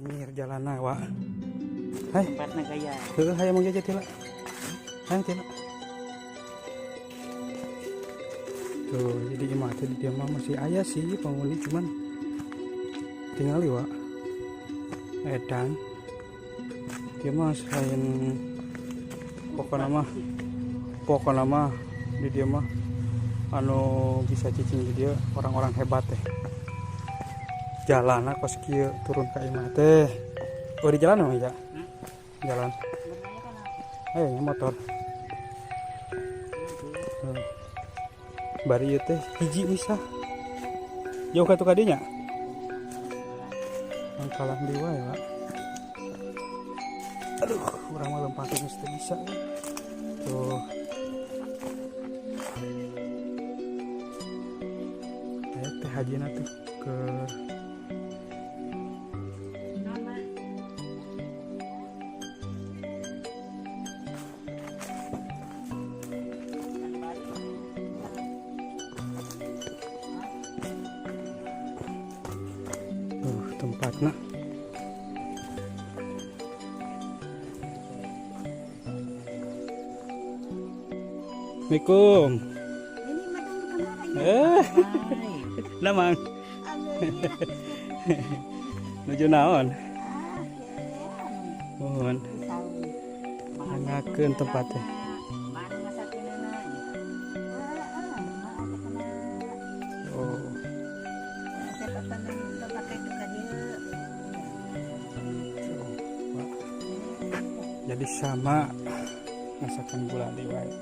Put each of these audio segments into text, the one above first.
Anjir jalanna wa. Hai. Tempatna gaya. Heuh hayang mangga tila. Hayang tila. Tuh, jadi imah teh dia mah masih aya sih penghuni cuman tinggal wa. Edan. Dia mah selain pokokna mah di dia mah anu bisa cicing di dia orang-orang hebat teh. Jalanna kos kieu turun ka imah teh. Oh di jalan mah ya? Jalan. Ayo motor. Bari ieu teh hiji bisa. Jauh ka tu ka dinya? Pangkalan di wae, Pak. Aduh, urang mah lempatkeun geus teu bisa. Tuh. Aya teh hajina tuh ke tempatnya. Assalamualaikum. Namang. Nuju naon? Mohon. Ngakeun tempatnya. Oh. Jadi sama masakan gula di wae.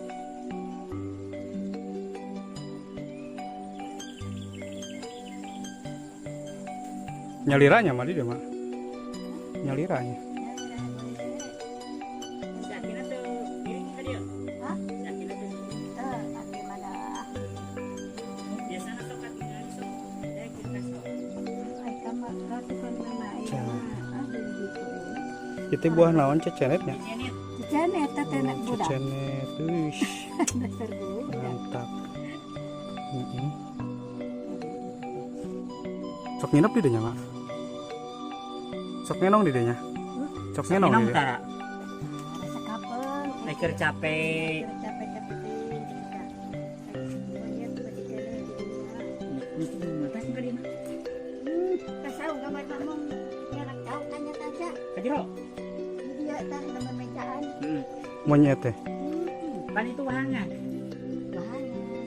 Nyaliranya mah dia mah. Nyaliranya. Itu buah naon cecenetnya? Cecenet tetenet budak. Cecenet, mantap. Sok nginep di dinya, Mak? Sok ngenong di dinya? Sok ngenong di dinya? Eker capek. Kasau gambar mamong nyarak jauh tanya saja. Kajero. Dia tah nama mecaan. Monyet teh. Kan itu wahangan. Bahangan.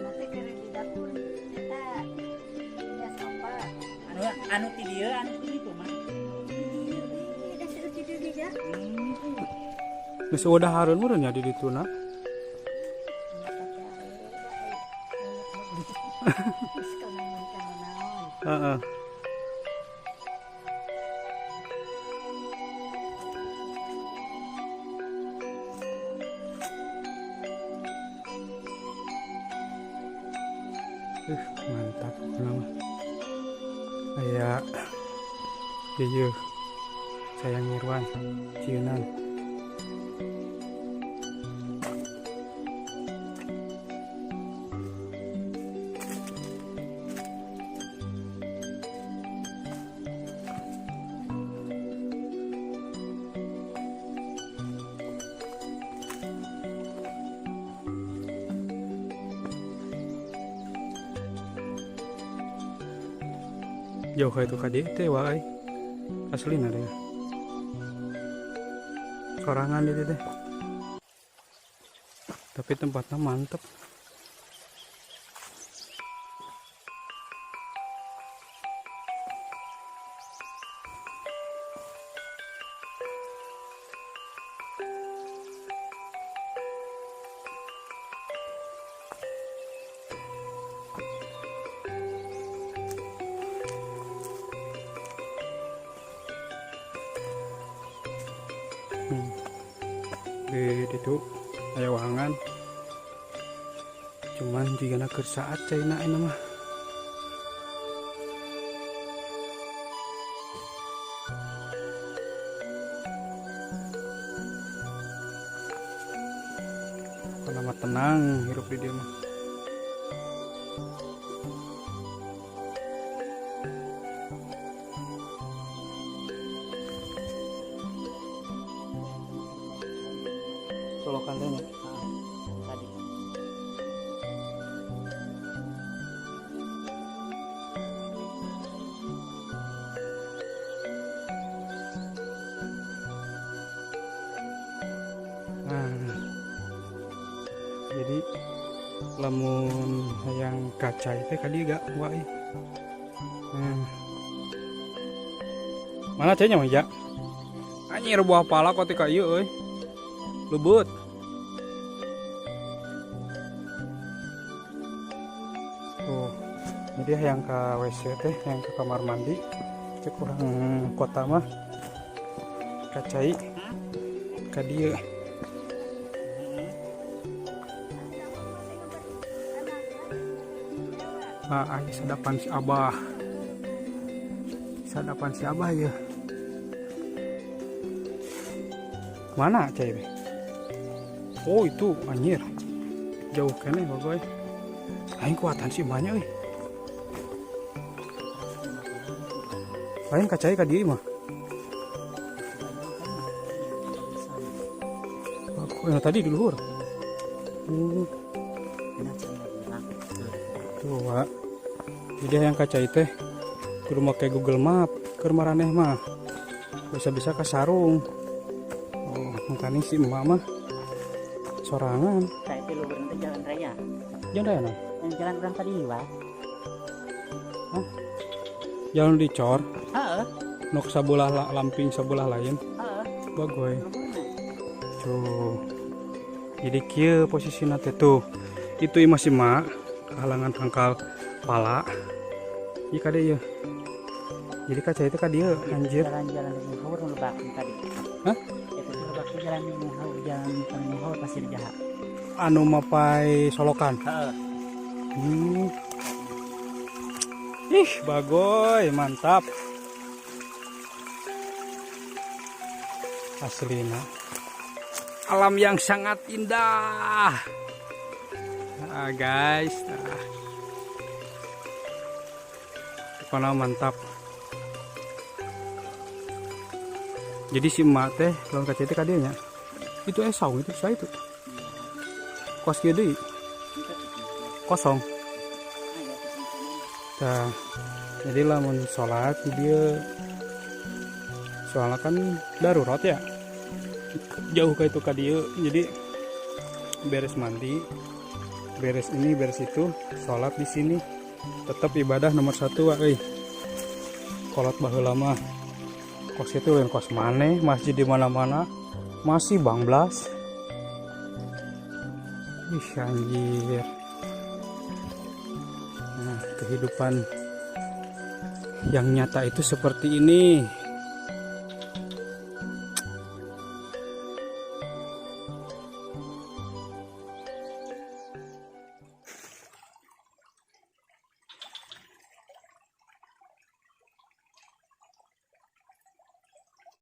Mate kere di dapur. Eta dia sopa. Anu ti dieu anu ti itu mah. Dia sudah tidur dia. Geus udah hareun meureun nya di dituna. Heeh. Mantap nama. Aya ieu sayang Irwan Ciunan. Jauh kayak itu kadi teh wae asli nade sorangan itu teh tapi tempatnya mantep. Di itu aya wahangan cuman juga nak saat China ini mah kalau tenang hirup di dia mah. Tadi. Nah, jadi lamun yang kaca itu kali gak wah. Mana cahnya mah ya? Anjir buah pala kok tika ieu euy. Leubeut. Tuh. Jadi yang ke WC teh, yang ke kamar mandi. Cek kurang kota mah. Kacai. Ka dieu. Nah, ayo sadapan si Abah. Sadapan si Abah ya. Mana cai? Oh itu anjir. Jauh kene bagoy. Aing kuatan si banyak euy. Lain kacai ka dieu mah. Aku tadi di luhur. Tuh, Wak. Jadi yang kaca teh kudu make Google Map keur maraneh mah. Bisa-bisa ka sarung. Oh, makanya si emak mah sorangan. Saya itu luber nanti jalan raya. Jalan raya nah? Yang jalan orang tadi Wak. Hah? Jalan dicor. Heeh. Nok sabelah lamping sebelah lain. Heeh. Bagoy. Tuh. Jadi kieu posisina teh tuh. Itu imah si mak halangan tangkal pala. Ieu ka dieu. Jadi kaca itu ka dieu anjir. Jalan-jalan di Muhawar lebak tadi. Hah? Itu lebak jalan di Muhawar, jalan di Muhawar Pasir Jahat. Anu mapai solokan. Heeh. Ih, bagoy, mantap. Aslina. Alam yang sangat indah. Nah, guys. Nah. Pokoknya mantap. Jadi si emak teh lawan kaca teh kadinya. Itu esau itu saya itu. Kos kieu deui. Kosong. Nah, jadi lamun sholat dia soalnya kan darurat ya. Jauh ke itu ka dieu. Jadi beres mandi, beres ini, beres itu, sholat di sini. Tetap ibadah nomor 1 euy. Kolot baheula mah. Kos itu lain kos maneh, masjid di mana-mana masih bangblas. Ih anjir. Nah, kehidupan yang nyata itu seperti ini.